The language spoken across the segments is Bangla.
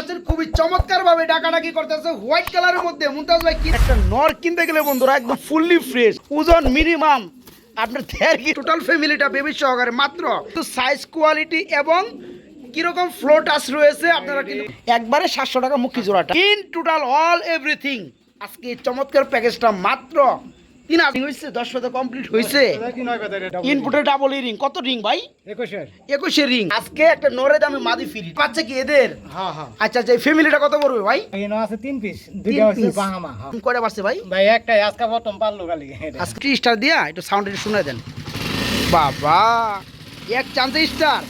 পাচ্ছেন খুবই চমৎকার ভাবে ডাকাডাকি করতেছে হোয়াইট কালারের মধ্যে। মুমতাজ ভাই কি একটা নর কিনতে গেলে বন্ধুরা একদম ফুললি ফ্রেশ, ওজন মিনিমাম আপনার 1.5 কেজি, টোটাল ফ্যামিলিটা বেবি সহকারে মাত্র তো সাইজ কোয়ালিটি এবং কিরকম ফ্লো টাচ রয়েছে আপনারা কিন্তু একবারে 700 টাকা মুখি জোড়াটা ইন টোটাল অল এভরিথিং। আজকে এই চমৎকার প্যাকেজটা মাত্র 3,000 হয়েছে, 10 পাতা কমপ্লিট হয়েছে। ইনপুটে ডাবল রিং, কত রিং ভাই? 21 রিং। আজকে একটা নরে দামে মাদি ফ্রি পাচ্ছে কি এদের? আচ্ছা আচ্ছা, এই ফ্যামিলিটা কত পড়বে ভাই? এখানে আছে 3 পিস, দুইটা আছে বাহামা। কয়টা পারছে ভাই? ভাই একটাই আজকে প্রথম পারলো গালি। আজকে 3 স্টার দিয়া একটু সাউন্ড একটু শুনে দেন। বাবা এক চান্সে স্টার।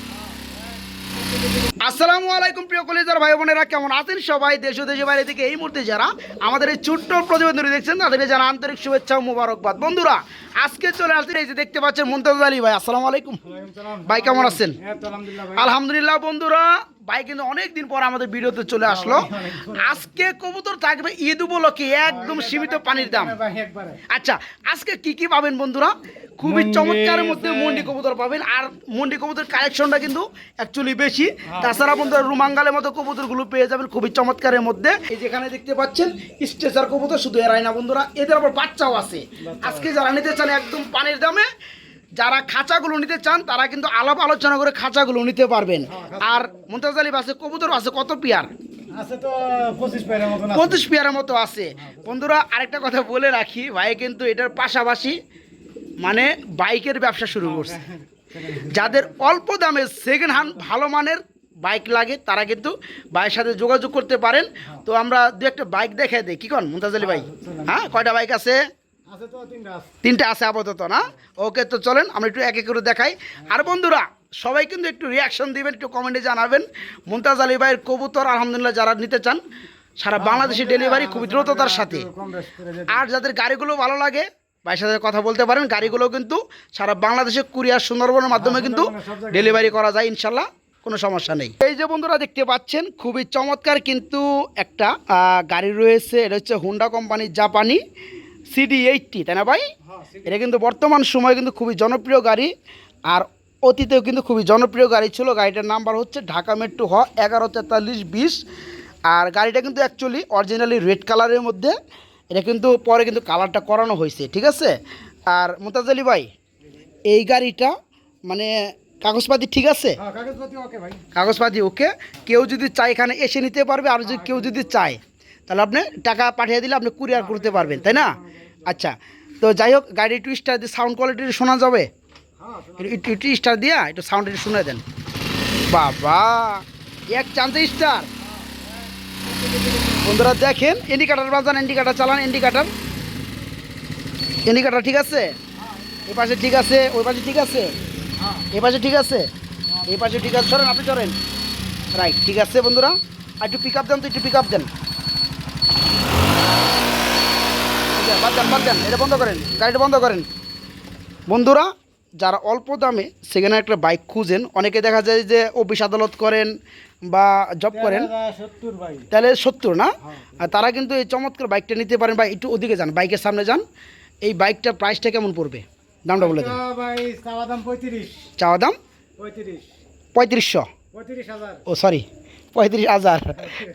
আসসালামু আলাইকুম প্রিয় কলেজার ভাই বোনেরা, কেমন আছেন সবাই? দেশ ও দেশের বাইরে থেকে এই মুহূর্তে যারা আমাদের এই ছোট্ট প্রতিবেদন দেখছেন তাদেরকে জানা আন্তরিক শুভেচ্ছা ও মোবারকবাদ। বন্ধুরা আজকে চলে আসছে এই যে দেখতে পাচ্ছেন মুমতাজ আলী ভাই। আসসালামু আলাইকুম ভাই, কেমন আছেন? আলহামদুলিল্লাহ। বন্ধুরা ভাই কিন্তু অনেকদিন পর আমাদের ভিডিওতে চলে আসলো। আজকে কবুতর থাকবে ঈদ উপলক্ষে একদম সীমিত পানির দাম। আচ্ছা আজকে কি কি পাবেন বন্ধুরা? খুবই চমৎকারের মধ্যে মন্ডি কবুতর পাবেন, আর মন্ডি কবুতর কালেকশনটা কিন্তু অ্যাকচুয়ালি বেশি। তাছাড়া বন্ধুরা রুমাঙ্গালের মতো কবুতরগুলো পেয়ে যাবেন খুবই চমৎকারের মধ্যে। এই যেখানে দেখতে পাচ্ছেন স্ট্রেচার কবুতর, শুধু এরাই না বন্ধুরা, এদের আবার বাচ্চাও আছে। আজকে যারা নিতে চান একদম পানির দামে, যারা খাঁচাগুলো নিতে চান তারা কিন্তু আলাপ আলোচনা করে খাঁচাগুলো নিতে পারবেন। আর মুমতাজ আলী আছে কবুতর আছে কত পেয়ার? আছে তো 25 পেয়ারের মতো আছে। বন্ধুরা আরেকটা কথা বলে রাখি, ভাই কিন্তু এটার পাশাপাশি মানে বাইকের ব্যবসা শুরু করছে। যাদের অল্প দামে সেকেন্ড হ্যান্ড ভালো মানের বাইক লাগে তারা কিন্তু ভাইয়ের সাথে যোগাযোগ করতে পারেন। তো আমরা দু একটা বাইক দেখে দিই, কি কন মুমতাজ আলী ভাই? হ্যাঁ, কয়টা বাইক আছে? তিনটা আছে আপাতত না? ওকে, তো চলেন আমরা একটু এক এক করে দেখাই। আর বন্ধুরা সবাই কিন্তু একটু রিয়াকশন দিবেন, একটু কমেন্টে জানাবেন মুমতাজ আলী ভাইয়ের কবুতর আলহামদুলিল্লাহ যারা নিতে চান সারা বাংলাদেশে ডেলিভারি খুবই দ্রুততার সাথে। আর যাদের গাড়িগুলো ভালো লাগে ভাইয়ের সাথে কথা বলতে পারেন, গাড়িগুলো কিন্তু সারা বাংলাদেশে কুরিয়ার সুন্দরবনের মাধ্যমে কিন্তু ডেলিভারি করা যায় ইনশাল্লাহ, কোনো সমস্যা নেই। এই যে বন্ধুরা দেখতে পাচ্ছেন খুবই চমৎকার কিন্তু একটা গাড়ি রয়েছে, এটা হচ্ছে হুন্ডা কোম্পানির জাপানি CD80, তাই না ভাই? এটা কিন্তু বর্তমান সময়ে কিন্তু খুবই জনপ্রিয় গাড়ি, আর অতীতেও কিন্তু খুবই জনপ্রিয় গাড়ি ছিল। গাড়িটার নাম্বার হচ্ছে ঢাকা মেট্রো 114320। আর গাড়িটা কিন্তু অ্যাকচুয়ালি অরিজিনালি রেড কালারের মধ্যে, এটা কিন্তু পরে কিন্তু কালারটা করানো হয়েছে, ঠিক আছে? আর মুমতাজ আলী ভাই এই গাড়িটা মানে কাগজপাতি ঠিক আছে? কাগজপাতি ওকে। কেউ যদি চায় এখানে এসে নিতে পারবে, আর যদি কেউ যদি চায় তাহলে আপনি টাকা পাঠিয়ে দিলে আপনি কুরিয়ার করতে পারবেন, তাই না? আচ্ছা, তো যাই হোক গাড়ি একটু স্টার দিয়ে সাউন্ড কোয়ালিটি শোনা যাবে? একটু স্টার দিয়া একটু সাউন্ড একটু শুনে দেন। বাবা এক চান্সে স্টার। বন্ধুরা দেখেন ইন্ডিকেটার বাজান, ইন্ডিকেটার চালান, ইন্ডিকেটার ঠিক আছে? এ পাশে ঠিক আছে, ওই পাশে ঠিক আছে, এ পাশে ঠিক আছে, এই পাশে ঠিক আছে। সরেন, আপনি সরেন, রাইট, ঠিক আছে বন্ধুরা। আর একটু পিক আপ দেন, তো একটু পিক আপ দেন, বাদ দেন, এটা বন্ধ করেন, গাড়িটা বন্ধ করেন। বন্ধুরা যারা অল্প দামে সেখানে একটা বাইক খুঁজেন, অনেকে দেখা যায় যে অফিস আদালত করেন বা জব করেন, তাহলে 70 না? আর তারা কিন্তু এই চমৎকার বাইকটা নিতে পারেন। ভাই একটু ওদিকে যান, বাইকের সামনে যান। এই বাইকটার প্রাইসটা কেমন পড়বে? দামটা বলে দেন। চাওয়া দাম 3500। ও সরি 35,000,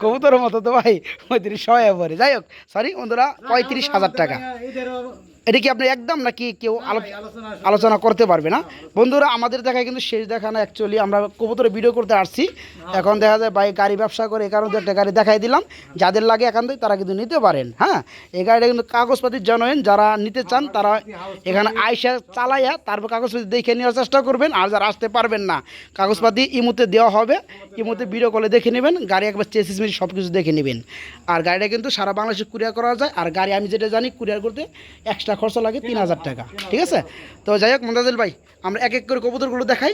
কবুতরের মতো তো ভাই 3500 পরে। যাই হোক সরি বন্ধুরা, 35,000 টাকা। এটা কি আপনি একদম নাকি কেউ আলোচনা করতে পারবে না? বন্ধুরা আমাদের দেখায় কিন্তু শেষ দেখা না, অ্যাকচুয়ালি আমরা কবুতরে ভিডিও করতে আসছি। এখন দেখা যায় ভাই গাড়ি ব্যবসা করে, এই কারণে একটা গাড়ি দেখাই দিলাম। যাদের লাগে এখান থেকে তারা কিন্তু নিতে পারেন। হ্যাঁ, এই গাড়িটা কিন্তু কাগজপাতির জানেন, যারা নিতে চান তারা এখানে আইসা চালাইয়া তারপর কাগজপাতি দেখে নেওয়ার চেষ্টা করবেন। আর যারা আসতে পারবেন না, কাগজপাতি ইমুতে দেওয়া হবে, ইমুতে ভিডিও কলে দেখে নেবেন, গাড়ি একবার চেসিস মিস সব কিছু দেখে নেবেন। আর গাড়িটা কিন্তু সারা বাংলাদেশে কুরিয়ার করা যায়। আর গাড়ি আমি যেটা জানি কুরিয়ার করতে এক্সট্রা খরচা লাগে 3000 টাকা, ঠিক আছে? তো যাই হোক মুমতাজ আলী ভাই আমরা এক এক করে কবুতরগুলো দেখাই।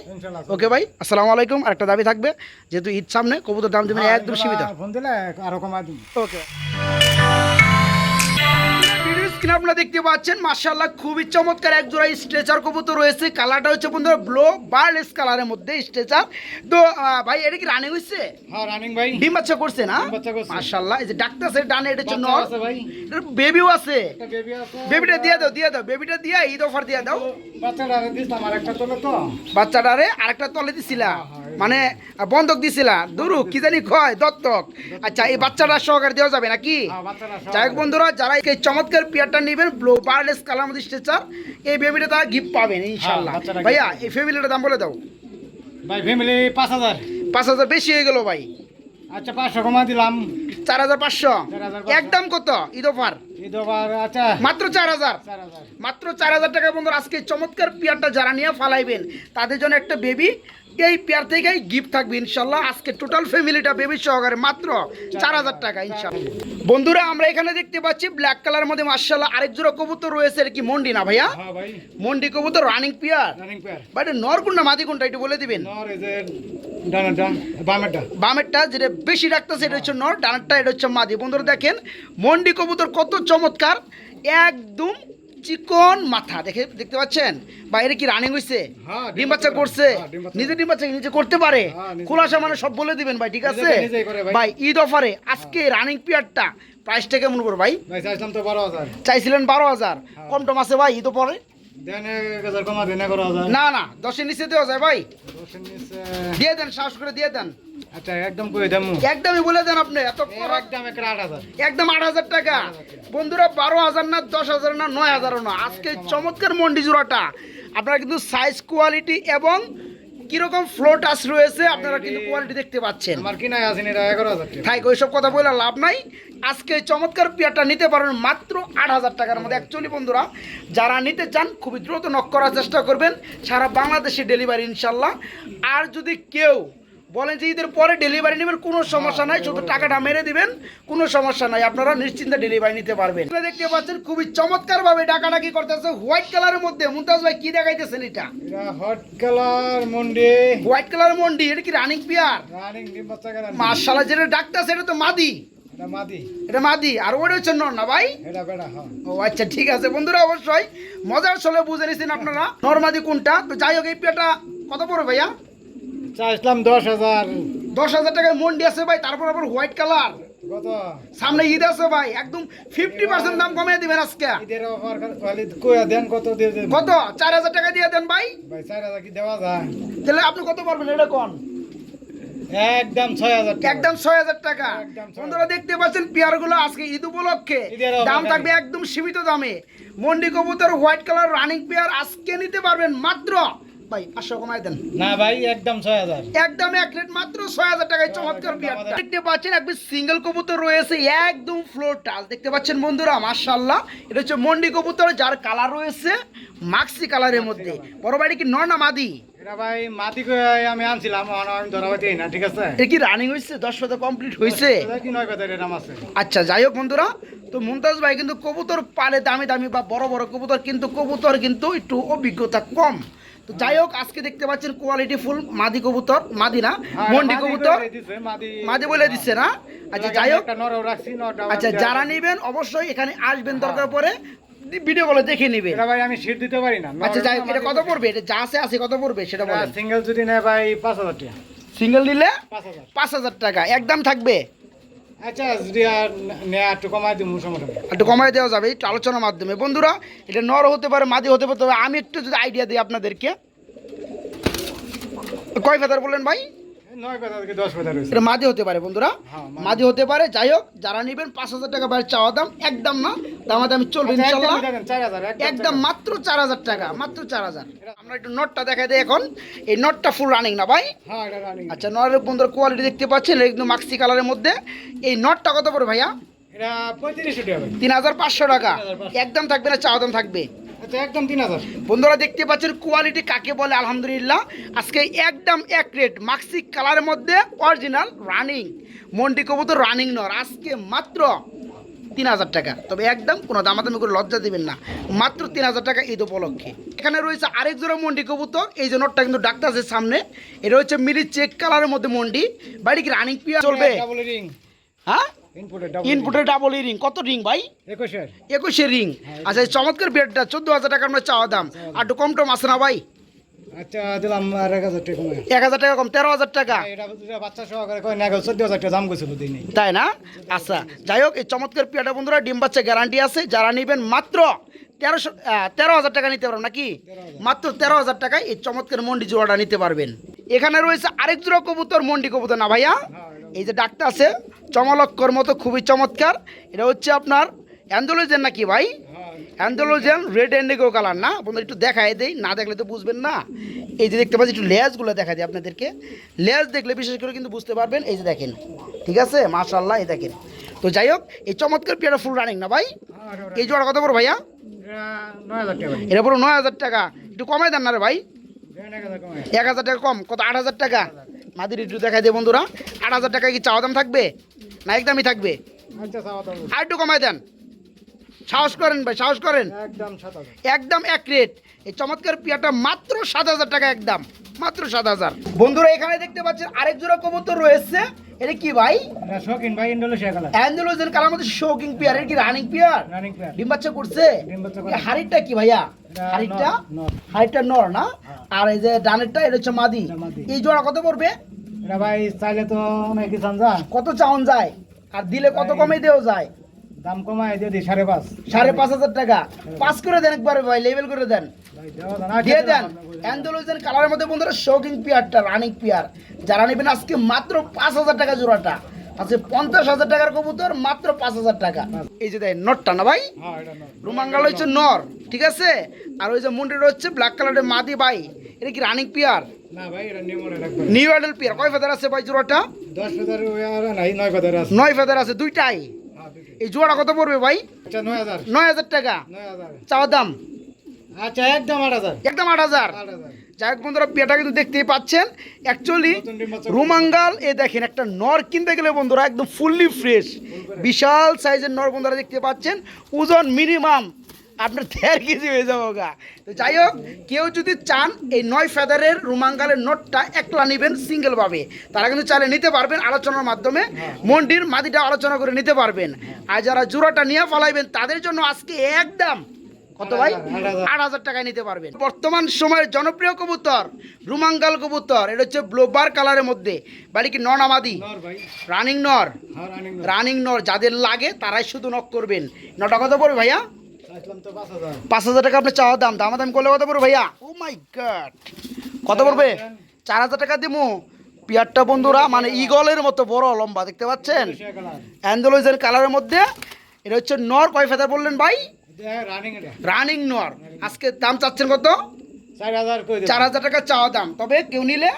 ওকে ভাই, আসসালামু আলাইকুম। আর একটা দাবি থাকবে, যেহেতু ঈদ সামনে, কবুতর দাম দেবেন একদম সীমিত। ওকে, আপনারা দেখতে পাচ্ছেন মাশাআল্লাহ খুবই চমৎকার এক জোড়া স্ট্রেচার কবুতর রয়েছে। কালারটা হচ্ছে বন্ধুরা ব্লু বার্লেস কালারের মধ্যে স্ট্রেচার। তো ভাই এটা কি রানিং হইছে? হ্যাঁ রানিং ভাই, ডিম বাচ্চা করছে না? মাশাআল্লাহ এই যে ডাক্তারছে ডানে, এটা হচ্ছে নর, এর বেবিও আছে। বেবিটা দিয়ে দাও, বেবিটা দিয়ে ঈদ অফার দিয়ে দাও। বাচ্চাটারে দিলাম আরেকটা তলে তো, বাচ্চাটারে আরেকটা তলে দিছিলা। মানে বন্ধক দিছিলা দুরু কি জানি কয় দত্তক। আচ্ছা এই বাচ্চাটা সহকারে দেওয়া যাবে নাকি? হ্যাঁ, বাচ্চারা সব যাই হোক বন্ধুরা, যারা এই চমৎকার পেয়ারটা নেবেন ব্লু বার্লেস কালার মধ্যে স্ট্রেচার, এই বেবিটা তারা গিফট পাবেন ইনশাল্লাহ। বাচ্চারা gift ভাইয়া পাবে। এই ফ্যামিলিটার দাম বলে দাও। ভাই ফ্যামিলি 5,000। 5,000 বেশি হয়ে গেল ভাই। আচ্ছা 500 কমা দিলাম। 4,500 4,500 একদম কত ঈদ অফার? ঈদ আবার আচ্ছা মাত্র 4,000। 4,000। মাত্র 4,000 টাকা বন্ধুরা। আজকে এই চমৎকার পেয়ারটা যারা নিয়ে ফালাইবেন তাদের জন্য একটা বেবি এই পেয়ার থেকেই গিফট থাকবে ইনশাল্লাহ। আজকে টোটাল ফ্যামিলিটা বেবি সহকারে মাত্র 4,000 টাকা ইনশাল্লাহ। বন্ধুরা আমরা এখানে দেখতে পাচ্ছি ব্ল্যাক কালার মধ্যে মাশাআল্লাহ আরেক জোড়া কবুতর রয়েছে। এটা কি মন্ডি না ভাইয়া? হ্যাঁ ভাই মন্ডি কবুতর running pair. Running pair. But নর কোনটা মাদি কোনটা একটু বলে দিবেন। নর এই যে ডানাটা বামেরটা। বামেরটা যেটা বেশি রাখতেছে এটা হচ্ছে নর, ডানারটা এটা হচ্ছে মাদি। বন্ধুরা দেখেন মন্ডি কবুতর কত চমৎকার, একদম চিকন মাথা দেখতে পাচ্ছেন। বাইরে কি রানিং হইছে? হ্যাঁ, ডিম বাচ্চা করছে। হ্যাঁ, ডিম বাচ্চা নিজে ডিম বাচ্চা নিজে করতে পারে। হ্যাঁ, নিজে খোলাসা মানে সব বলে দিবেন ভাই, ঠিক আছে নিজেই করে ভাই। ভাই। ঈদ অফারে আজকে রানিং পিয়ারটা প্রাইসটা কেমন করবো ভাই? ভাই চাইছিলাম তো 12,000। চাইছিলেন 12,000, কম টম আছে ভাই ঈদ অফারে? দেন 1,000 কমা দেন 11,000। না না 10-এর নিচে দেওয়া যায় ভাই, 10 এর নিচে। দিয়ে দেন, সাহস করে দিয়ে দেন। আচ্ছা একদম কই দামু। একদমই বলে দেন আপনি, এত একদম 8,000। একদম 8,000 টাকা। বন্ধুরা 12,000 না 10,000 না 9,000 না, আজকে চমৎকার মন্ডি জোড়াটা আপনারা কিন্তু সাইজ কোয়ালিটি এবং কিরকম ফ্লো টাচ রয়েছে আপনারা কিন্তু কোয়ালিটি দেখতে পাচ্ছেন। আমার কি নাই আছেন এটা 11,000 টাকা। থাক ওইসব কথা বলে লাভ নাই। আজকে এই চমৎকার পেয়ারটা নিতে পারবেন মাত্র 8,000 টাকার মধ্যে। অ্যাকচুয়ালি বন্ধুরা যারা নিতে চান খুবই দ্রুত নক করার চেষ্টা করবেন, সারা বাংলাদেশে ডেলিভারি ইনশাল্লাহ। আর যদি কেউ বলেন যে ঈদের পরে ডেলিভারি নেবেন কোনো সমস্যা নাই, শুধু টাকাটা মেরে দিবেন, কোনো সমস্যা নাই, আপনারা নিশ্চিন্তে ডেলিভারি নিতে পারবেন। আপনারা দেখতে পাচ্ছেন খুবই চমৎকার ভাবে ডাকাডাকি করতেছে হোয়াইট কালারের মধ্যে। মুমতাজ ভাই কি দেখাইতেছেন এটা? এটা hot colour Mondi. White colour Mondi, এটা কি রানিং পেয়ার? রানিং ডিম বাচ্চা গ্যারান্টি। মাশাআল্লাহ, যেটা ডাকতেছে এটা তো মাদি। এটা মাদি। এটা মাদি আর ওটা হচ্ছে নর না ভাই? এটা বেড়া। হ্যাঁ ও আচ্ছা ঠিক আছে বন্ধুরা, অবশ্যই মজার ছলে বুঝে নিছেন আপনারা নরমাদি কোনটা। তো যাই হোক এই পেয়ারটা কত পড়বে ভাইয়া? চাইছিলাম 10,000। 10,000 টাকায় মন্ডি আছে ভাই, তারপর আবার হোয়াইট কালার। কত? সামনে ঈদ আছে ভাই, একদম 50% দাম কমিয়ে দিবেন আজকে। ঈদের অফার খালি কইয়া দেন কত দিয়ে দেন। কত? 4,000 টাকা দিয়ে দেন ভাই। ভাই 4,000 কি দেওয়া যায়? তাহলে আপনি কত পারবেন এটা কোন? একদম 6,000 টাকা। একদম 6,000 টাকা। একদম 6,000 বন্ধুরা দেখতে পাচ্ছেন পেয়ারগুলো আজকে ঈদ উপলক্ষে ঈদের offer দাম দামে। থাকবে একদম সীমিত দামে। মন্ডি কবুতর হোয়াইট কালার রানিং পেয়ার আজকে নিতে পারবেন মাত্র ভাই 500 কমাই দেন। না ভাই একদম 6,000। একদম এক রেট মাত্র 6,000 টাকায় চমৎকার পেয়ারটা দেখতে পাচ্ছেন। একদম সিঙ্গেল কবুতর রয়েছে, একদম ফ্লোর টাচ দেখতে পাচ্ছেন বন্ধুরা মাশাআল্লাহ। এটা হচ্ছে মন্ডি কবুতর যার কালার রয়েছে মাক্সি কালারের মধ্যে। বড় বাড়ি কি নর না মাদি? এটা ভাই মাটি কই আমি আনছিলাম, আমি ধরাবাইতে না, ঠিক আছে? এটা কি রানিং হয়েছে? 10 শত কমপ্লিট হয়েছে? এটা কি 9 কথা এর নাম আছে। আচ্ছা যাই হোক বন্ধুরা, তো মুমতাজ ভাই কিন্তু কবুতর পালে দামি দামি বা বড় বড় কবুতর, কিন্তু কবুতর কিন্তু একটু অভিজ্ঞতা কম। তো যাই হোক আজকে দেখতে পাচ্ছেন কোয়ালিটি ফুল মাদি কবুতর, মাদি না মন্ডি কবুতর, মাদি বলে দিচ্ছে না। আচ্ছা যাই হোক, একটা নরও রাখছি, নরটা আচ্ছা যারা নেবেন অবশ্যই এখানে আসবেন, দরকার পরে ভিডিও কলে দেখে নেবেন। এটা ভাই আমি সিট দিতে পারি না। আচ্ছা যাই হোক, এটা কত পড়বে? এটা যা আছে কত পড়বে সেটা বলেন। সিঙ্গেল যদি নেয় ভাই 5,000 টাকা। সিঙ্গেল নিলে 5,000। 5,000 টাকা একদম থাকবে। আচ্ছা যদি আর নেয় একটু কমাই দিমু, সমস্যা নেই। একটু কমাই দেওয়া যাবে একটু আলোচনার মাধ্যমে। বন্ধুরা এটা নর হতে পারে মাদি হতে পারে, তবে আমি একটু যদি আইডিয়া দিই আপনাদেরকে। কয় ফেদার বললেন ভাই? 9 কথা থেকে 10 কথা রয়েছে। এটা মাদি হতে পারে বন্ধুরা, হ্যাঁ, মাদি হতে পারে। যাই হোক যারা নেবেন 5,000 টাকা বাইরে চাওয়া দাম, একদম না দামাদামি চলবে আচ্ছা, ইনশাল্লাহ। একদম দেন 4,000 একদম মাত্র 4,000 টাকা, মাত্র 4,000। আমরা একটু নটটা দেখাই দিই এখন। এই নটটা ফুল রানিং না ভাই? হ্যাঁ এটা রানিং। আচ্ছা নরের বন্ধুর কোয়ালিটি দেখতে পাচ্ছেন একদম মাক্সি কালারের মধ্যে। এই নটটা কত পড়বে ভাইয়া? এটা 3500 টাকা ভাই। 3,500 টাকা 3,500 একদম থাকবে না চাওয়া দাম থাকবে? আচ্ছা একদম 3,000। বন্ধুরা দেখতে পাচ্ছেন কোয়ালিটি কাকে বলে আলহামদুলিল্লাহ। আজকে একদম এক রেট মাক্সি কালারের মধ্যে অরিজিনাল রানিং মন্ডি কবুতর রানিং নর আজকে মাত্র 3,000 টাকা। তবে একদম কোনো দামাদামি করে লজ্জা দিবেন না, মাত্র 3,000 টাকা ঈদ উপলক্ষে। এখানে রয়েছে আরেক জোড়া মন্ডি কবুতর, এই যে নটটা কিন্তু ডাক্তার আছে সামনে। এটা হচ্ছে মিলি চেক কালারের মধ্যে মন্ডি। বাড়ি কি রানিং পিয়ার চলবে? Double ring. হ্যাঁ ইনপুটে ডাবল ইনপুটের ডাবল রিং। কত রিং ভাই? 21 এর। 21 রিং। আচ্ছা এই চমৎকার বেডটা 14,000 টাকার মধ্যে চাওয়া দাম। আর একটু কম টম আছে না ভাই? আচ্ছা দিলাম আর 1,000 টাকা কমে। 1,000 টাকা কম, 13,000 টাকা। এটা বাচ্চা সহকারে কই না 14,000 টাকা দাম কইছিল দিই নাই। তাই না? আচ্ছা যাই হোক এই চমৎকার পিয়াটা বন্ধুরা ডিম বাচ্চা গ্যারান্টি আছে। যারা নেবেন মাত্র 13,000 টাকা নিতে পারবেন নাকি? মাত্র 13,000 টাকায় এই চমৎকার মন্ডি জোড়াটা নিতে পারবেন। এখানে রয়েছে আরেক জোড়া কবুতর, মন্ডি কবুতর না ভাইয়া? এই যে ডাকটা আছে চমলক্কর মতো, খুবই চমৎকার। এটা হচ্ছে আপনার অ্যান্ডোলোজেন নাকি ভাই? অ্যান্ডোলোজেন রেড ইন্ডিগো কালার না বন্ধুরা? একটু দেখাই দেই, না দেখলে তো বুঝবেন না। এই যে দেখতে পাচ্ছি, একটু লেজগুলো দেখা দিই আপনাদেরকে। লেজ দেখলে বিশেষ করে কিন্তু বুঝতে পারবেন। এই যে দেখেন, ঠিক আছে, মাশাআল্লাহ। এই দেখেন। তো যাই হোক, এই চমৎকার পেয়ারা ফুল রানিং না ভাই? এই জোড়া কত বড় ভাইয়া? 9000 টাকা। এটা পুরো 9000 টাকা। একটু কমাই দেন না রে ভাই? 1000 কমে। 1000 টাকা কম, কত? 8000 টাকা। মাদির একটু দেখাই দিয়ে বন্ধুরা। 8000 টাকা কি চাওয়া দাম থাকবে না একদমই থাকবে? আচ্ছা সাওয়া দাও। আর একটু কমাই দেন, সাহস করেন ভাই, সাহস করেন। একদম 7000। একদম এক রেট। এই চমৎকার পিয়াটা মাত্র 7000 টাকা, একদম মাত্র 7000। বন্ধুরা এখানে দেখতে পাচ্ছেন আরেক জোড়া কবুতর রয়েছে। এটা কি ভাই? এটা শৌখিন ভাই, ইন্দোনেশিয়া কালার। অ্যান্ডালুজিয়ান কালার মধ্যে শৌকিং পিয়ার। এটা কি রানিং পিয়ার? Running pair. ডিম বাচ্চা করছে? ডিম বাচ্চা করে। এই হাড়িটা কি ভাইয়া? এটা হাড়িটা নর। হাড়িটা নর না? আর এই যে ডানেরটা এটা হচ্ছে মাদি। এটা মাদি। এই জোড়া কত পড়বে? এটা ভাই চাইলে তো অনেক কিছু যা কত চাউন যায়? আর দিলে কত কমে দেওয়া যায়? দাম কমায় দিয়ে দিই 5.5। 5500 টাকা। পাস করে দেন একবারে ভাই, লেভেল করে দেন, ভাই দেওয়া দাও না, দিয়ে খেতে দেন। দাও না। অ্যান্ডালুজিয়ান কালারের মধ্যে বন্ধুরা শৌকিং পিয়ারটা, রানিং পিয়ার যারা নেবেন আজকে মাত্র 5000 টাকা জোড়াটা। আচ্ছা 50,000 টাকার কবুতর মাত্র 5000 টাকা। এই যে দেয় নটটা না ভাই? হ্যাঁ এটা নর। রুমাঙ্গাল হচ্ছে নর, ঠিক আছে। আর ওই যে মুন্ডিটা হচ্ছে ব্ল্যাক কালারের মাদি ভাই। এটা কি রানিং পিয়ার? না ভাই এটা নিউ মডেল একবার। নিউ অ্যাডাল পিয়ার। কয় ফেদার আছে ভাই জোড়াটা? 10,000 আর নাই 9,000 আছে। 9 ফেদার আছে দুইটাই। হ্যাঁ দুটো। এই জোড়া কত পড়বে ভাই? আচ্ছা 9000। 9000 টাকা 9000। চাওয়া দাম, আচ্ছা একদম 8000। একদম 8000। 8000। যাই হোক বন্ধুরা, পেয়াটা কিন্তু দেখতেই পাচ্ছেন। অ্যাকচুয়ালি নতুন ডিম বাচ্চা। রুমাঙ্গাল এ দেখেন, একটা নর কিনতে গেলে বন্ধুরা একদম ফুললি ফ্রেশ, বিশাল সাইজের নর বন্ধুরা দেখতে পাচ্ছেন। ওজন মিনিমাম আপনার 1.5 কেজি হয়ে যাবো গা। তো যাই হোক, কেউ যদি চান এই 9 ফেদারের রুমাঙ্গালের নোটটা একলা নেবেন সিঙ্গেলভাবে, তারা কিন্তু চাইলে নিতে পারবেন আলোচনার মাধ্যমে। মন্ডির মাদিটা আলোচনা করে নিতে পারবেন। আর যারা জোড়াটা নিয়ে ফলাইবেন তাদের জন্য আজকে একদম কত ভাই? 8,000 টাকায় নিতে পারবেন। বর্তমান সময়ের জনপ্রিয় কবুতর রুমাঙ্গাল কবুতর। এটা হচ্ছে ব্লোবার কালারের মধ্যে। বাড়ি কি নর না মাদি? নর ভাই। রানিং নর। হ্যাঁ রানিং নর। রানিং নর যাদের লাগে তারাই শুধু নক করবেন। নটা কত পড়বে ভাইয়া? আসলাম তো 5000। 5000 টাকা আপনার চাওয়া দাম। দাম করলে কত পড়বে ভাইয়া? ও মাই গড, কত পড়বে? 4000 টাকা দিমু। পিয়ারটা বন্ধুরা মানে ইগলের মতো বড় লম্বা, দেখতে পাচ্ছেন? Indonesia colour. অ্যান্ডালুজিয়ান কালারের মধ্যে। এটা হচ্ছে নর। কয় ফেদার বললেন ভাই? এটা রানিং এটা। রানিং নর। আজকে দাম চাচ্ছেন কত? 4000 কই দে। 4000 টাকা চাওয়া দাম। তবে কেউ নিলে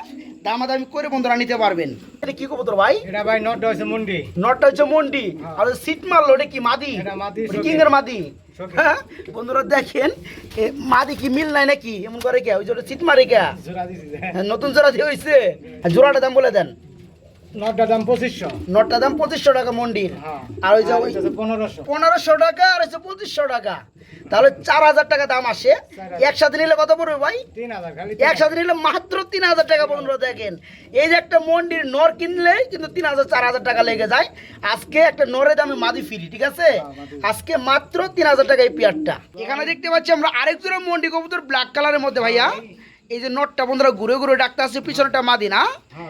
দামাদামি করে বন্ধুরা নিতে পারবেন। এটা কি কবুতর ভাই? এটা ভাই নটটা হইছে মুন্ডি। নটটা হচ্ছে মন্ডি। আর সিট মারলো, এটা কি মাদি? এটা মাদি, কিং এর মাদি। শৌখিন। হ্যাঁ বন্ধুরা দেখেন, এ মাদি কি মিল নাই নাকি? এমন করে কে? ওই জোড়া সিট মারে কে? জোড়া দিছি। নতুন জোড়া দিয়ে হইছে। আর জোড়াটার দাম বলে দেন। নটটার দাম 2500। নটটার দাম 2500 টাকা মন্ডির। হ্যাঁ। আর ওই যে আর ওই এটা হচ্ছে 1500। 1500 টাকা, আর হচ্ছে 2500 টাকা। তাহলে 4000 টাকা দাম আসে। 4000 একসাথে নিলে কত পড়বে ভাই? 3000 খালি। একসাথে নিলে মাত্র 3000 টাকা। বন্ধুরা দেখেন, এই যে একটা মন্ডির নর কিনলেই কিন্তু 3000 4000 টাকা লেগে যায়। আজকে একটা নরের দামে মাদি ফ্রি, ঠিক আছে? আজকে মাত্র 3000 টাকা এই পেয়ারটা। এখানে দেখতে পাচ্ছি আমরা আরেক জোড়া মন্ডি কবুতর ব্ল্যাক কালারের মধ্যে ভাইয়া। এই যে নটটা বন্ধুরা ঘুরে ঘুরে ডাকতে আসছে, পিছনটা মাদি না?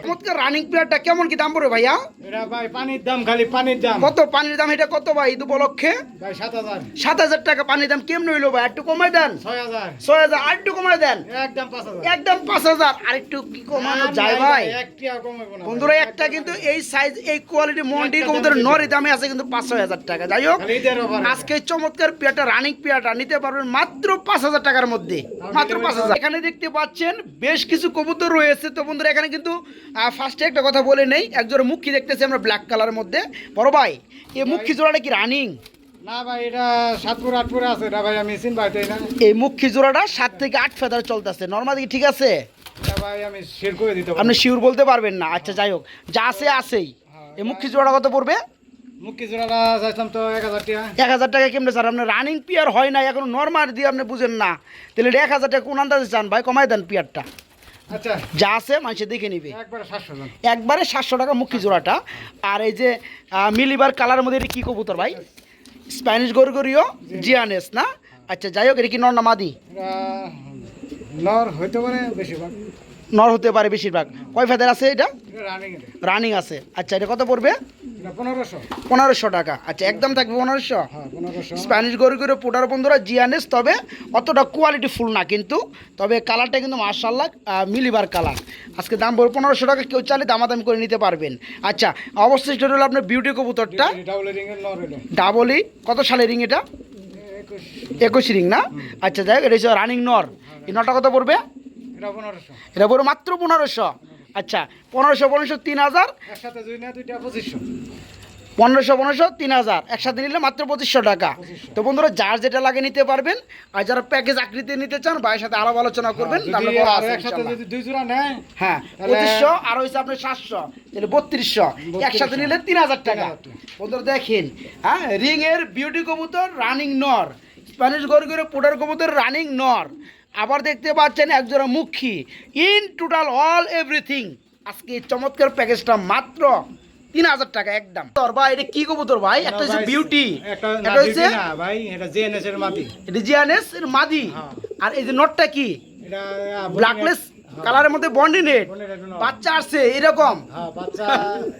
চমৎকার রানিং পেয়ারটা। কেমন কি দাম পড়বে ভাইয়া? এটা ভাই পানির দাম, খালি পানির দাম। কত পানির দাম? এটা কত ভাই? ঈদ উপলক্ষে ভাই 7000। 7000 টাকা পানির দাম। কেমন হইলো ভাই? একটু কমাই দেন। 6000। 6000। আর একটু কমাই দেন। একদম 5000। একদম 5000। আর একটু কি কমানো যায় ভাই? একটিয়া কমাবো না বন্ধুরা একটা কিন্তু এই সাইজ এই কোয়ালিটি মন্ডি কবুতরের নরি দামে আছে কিন্তু 5-6 টাকা। যাই হোক, খালি ঈদের অফার। আজকে চমৎকার পেয়ারটা রানিং পেয়ারটা নিতে পারবেন মাত্র 5000 টাকার মধ্যে। মাত্র 5000। এখানে দেখতে পাচ্ছেন বেশ কিছু কবুতর রয়েছে। তো বন্ধুরা এখানে কিন্তু ফার্স্টে একটা কথা বলে নেই, একজোড়া মুখী দেখতেছি আমরা ব্ল্যাক কালারের মধ্যে। বড় ভাই, এই মুখী জোড়াটা কি রানিং? না ভাই এটা 7 8 আছে। এটা ভাই আমি চিনবাইতেই না। এই মুখী জোড়াটা 7 থেকে 8 ফেদার চলতেছে। নরমালি ঠিক আছে? এটা ভাই আমি শেয়ার করে দিতে পারবো। আপনি শিওর বলতে পারবেন না? আচ্ছা যাই হোক, যা আছে আছেই। এই মুখী জোড়াটা কত পড়বে? মুক্তি জোড়াটা চাইছিলাম তো 1000 টাকা। 1000 টাকা কেমনে স্যার? আপনার রানিং পিয়ার হয় না এখন, নর্মাল দিয়ে আপনি বুঝেন না, তাহলে 1000 টাকা কোন আন্দাজে চান ভাই? কমাই দেন পিয়ারটা, আচ্ছা যা আছে মানুষে দেখে নিবে। একবারে 700 জন। একবারে 700 টাকা মুখী জোড়াটা। আর এই যে মিলিবার কালারের মধ্যে এটা কি কবুতর ভাই? স্প্যানিশ গরগরিও জিয়ানেস না? আচ্ছা যাই হোক, এটা কি নর না মাদি? এটা নর হইতে পারে বেশিরভাগ। নর হতে পারে বেশিরভাগ। কয় ফেদার আছে এটা? এটা রানিং এটা। রানিং আছে। আচ্ছা এটা কত পড়বে? এটা 1500। 1500 টাকা। আচ্ছা একদম থাকবে 1500। হ্যাঁ 1500। স্প্যানিশ গরু করে পোটার বন্ধুরা জিয়ানেস, তবে অতটা কোয়ালিটি ফুল না কিন্তু, তবে কালারটা কিন্তু মার্শাল্লাহ মিলিবার কালার। আজকে দাম পড়বে 1500 টাকা, কেউ চাইলে দামাদামি করে নিতে পারবেন। আচ্ছা অবশ্যই হলো আপনার বিউটি কবুতরটা ডাবল রিং এর নর এটা। ডাবলই। কত সালের রিং এটা? 21 রিং না? আচ্ছা যাই হোক, এটা হচ্ছে রানিং নর। এই নটা কত পড়বে? এটা 1500। এটা পড়বে মাত্র 1500। আচ্ছা 1500 3000। একসাথে দুই না দুইটা 2500। 1500 3000 একসাথে নিলে মাত্র 2500 টাকা। তো বন্ধুরা যার যেটা লাগে নিতে পারবেন, আর যারা প্যাকেজ আকৃতি নিতে চান ভাইয়ের সাথে আলাপ আলোচনা করবেন। দামটা যদি বলা আর আছে একসাথে ইনশাআল্লাহ। যদি দুই জোড়া নেয়, হ্যাঁ তাহলে 2500 আর হইছে আপনার 700, তাহলে 3200। একসাথে নিলে 3000 টাকা। বন্ধুরা দেখেন, হ্যাঁ রিং এর বিউটি কবুতর রানিং নর, স্প্যানিশ গরু করে পোটার কবুতর রানিং নর। আবার দেখতে পাচ্ছেন একজোড়া মুখী, ইন টোটাল অল এভরিথিং। আজকে এই চমৎকার প্যাকেজটা মাত্র 3000 টাকা একদম। তোর ভাই এটা কি কবুতর ভাই? একটা হচ্ছে ভাই, বিউটি, একটা এটা না হচ্ছে বিউটি না ভাই, এটা জেএনএস এর মাটি। এটা জিয়ানেস এর মাদি। হ্যাঁ। আর এই যে নটটা কি? এটা ব্ল্যাকলেস কালারের মধ্যে বন্ডিনেট, বাচ্চা আসছে এরকম। হ্যাঁ বাচ্চা,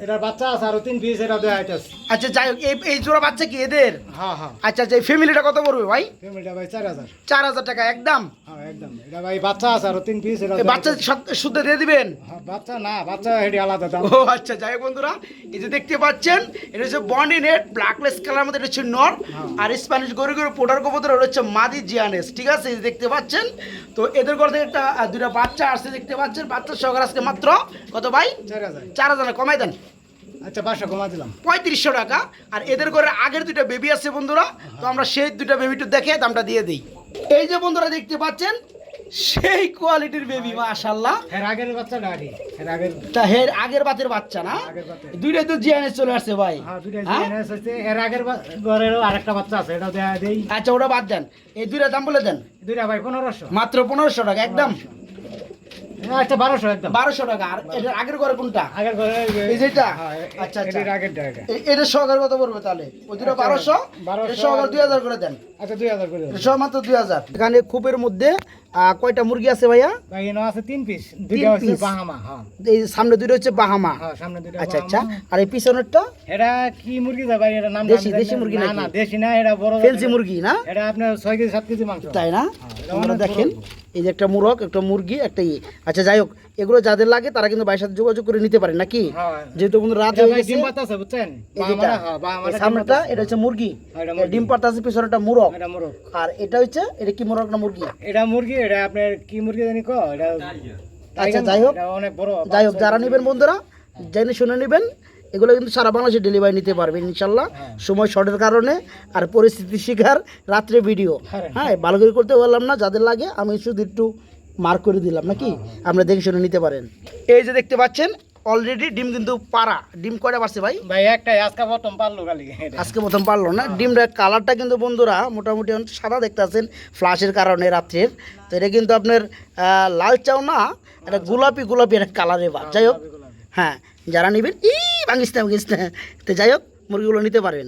এটার বাচ্চা আছে আরো 3 পিস, এটা দেয়া হইতাছে। আচ্ছা যাই হোক, এই জোড়া বাচ্চা কি এদের? হ্যাঁ হ্যাঁ। আচ্ছা আচ্ছা, এই ফ্যামিলিটা কত পড়বে ভাই? ফ্যামিলিটা ভাই 4000। 4000 টাকা একদম। হ্যাঁ একদম। এটা ভাই বাচ্চা আছে আরো 3 পিস, এটা এই দেয়া বাচ্চা হইতাছে। শুদ্ধ দিয়ে দিবেন? হ্যাঁ, বাচ্চা না, বাচ্চা হেডি আলাদা দাম। ও আচ্ছা যাই হোক বন্ধুরা, এই যে দেখতে পাচ্ছেন এটা হচ্ছে বন্ডিনেট ব্ল্যাকলেস কালার মধ্যে, এটা হচ্ছে নর। আর স্প্যানিশ গরু গরু পোটার কবুতর ওটা হচ্ছে মাদি জিয়ানেস, ঠিক আছে? এই যে দেখতে পাচ্ছেন। তো এদের ঘর থেকে একটা দুইটা বাচ্চা আসছে দেখতে পাচ্ছেন। বাচ্চা সহকারে আজকে মাত্র কত ভাই? 4000। 4000 কমাই দেন, আচ্ছা 500 কমা দিলাম। 3500 টাকা। আর এদের ঘরে আগের দুইটা বেবি আছে বন্ধুরা, তো আমরা সেই দুইটা বেবিটা দেখে দামটা দিয়ে দিই। এই যে বন্ধুরা দেখতে পাচ্ছেন সেই কোয়ালিটির বেবি মাশাআল্লাহ। এর আগের বাচ্চা ডাড়ি, এর আগের। তা হের আগের বাতের বাচ্চা না? আগের বাতের। দুইটাই তো জিয়ানে চলে আসছে ভাই। হ্যাঁ দুইটা হ্যাঁ? জেএনএস আছে, এর আগের ঘরেরও আরেকটা বাচ্চা আছে, এটা দেয়া দেই। আচ্ছা ওটা বাদ দেন, এই দুইটা দাম বলে দেন। দুইটা ভাই 1500। মাত্র 1500 টাকা একদম। আচ্ছা 1200 একদম। 1200 টাকা। আর এটার আগের ঘরে কোনটা? আগের ঘরে এই যেটা? হ্যাঁ, আচ্ছা আচ্ছা, এর আগেরটা এটা। এটা সহকারে কত পড়বে তাহলে? ওই দুটো 1200, 1200 এটা সহকারে 2000 করে দেন। আচ্ছা 2000 করে দাও। সব মাত্র 2000। এখানে খুবের মধ্যে কয়টা মুরগি আছে ভাইয়া? ভাই এনো আছে 3 পিস, দুইটা হচ্ছে piece। বাহামা। হ্যাঁ এই সামনে দুটো হচ্ছে বাহামা। হ্যাঁ সামনে দুইটা আচ্ছা আচ্ছা, বাহামা। আর এই পিছনেরটা এটা কি মুরগি দা ভাই? এটা নাম দেশি- আমি জানি দেশি মুরগি না। নাকি? না দেশি না, এটা বড় ফেন্সি মুরগি না? এটা আপনার 6 কেজি 7 কেজি মাংস। তাই না? এটা আপনারা অনেক দেখেন বড়। এই যে একটা মুরগ, একটা মুরগি, একটা আচ্ছা যাই হোক, এগুলো যাদের লাগে তারা কিন্তু ভাইয়ের সাথে যোগাযোগ করে নিতে পারেন নাকি? হ্যাঁ যেহেতু বন্ধু রাত এটা হয়ে ভাই গেছে। ডিম পাতাছে বুঝছেন? এই যেটা, বাহামাটা, হ্যাঁ বাহামাটা এই ডিম সামনেটা পাতাছে। এটা হচ্ছে মুরগি, এটা এটা ডিম পাতাছে, পিছনে একটা মুরগ। এটা মুরগ। আর এটা হচ্ছে, এটা কি মুরগ না মুরগি? এটা মুরগি, এটা আপনার কি মুরগি জানি কো? এটা আচ্ছা যাই হোক, এটা অনেক বড়। যাই হোক যারা নেবেন বন্ধুরা জেনে শুনে নেবেন। এগুলো কিন্তু সারা বাংলাদেশে ডেলিভারি নিতে পারবেন ইনশাল্লাহ, সময় শর্টের কারণে আর পরিস্থিতি শিকার রাত্রে ভিডিও। হ্যাঁ ভালো করে করতে পারলাম না, যাদের লাগে আমি শুধু একটু মার্ক করে দিলাম নাকি, আপনারা দেখে শুনে নিতে পারেন। এই যে দেখতে পাচ্ছেন অলরেডি ডিম কিন্তু পাড়া। ডিম কয়টা পারছে ভাই? ভাই একটাই আজকে প্রথম পারলো খালি। আজকে প্রথম পারলো না। ডিমটার কালারটা কিন্তু বন্ধুরা মোটামুটি অনেক সাদা দেখতে আছেন ফ্লাশের কারণে রাত্রের। তো এটা কিন্তু আপনার লাল চাও না, এটা গোলাপি গোলাপি একটা কালারে বা। যাই হোক, হ্যাঁ যারা নেবেন ভাঙিস না, তো যাই হোক মুরগিগুলো নিতে পারবেন।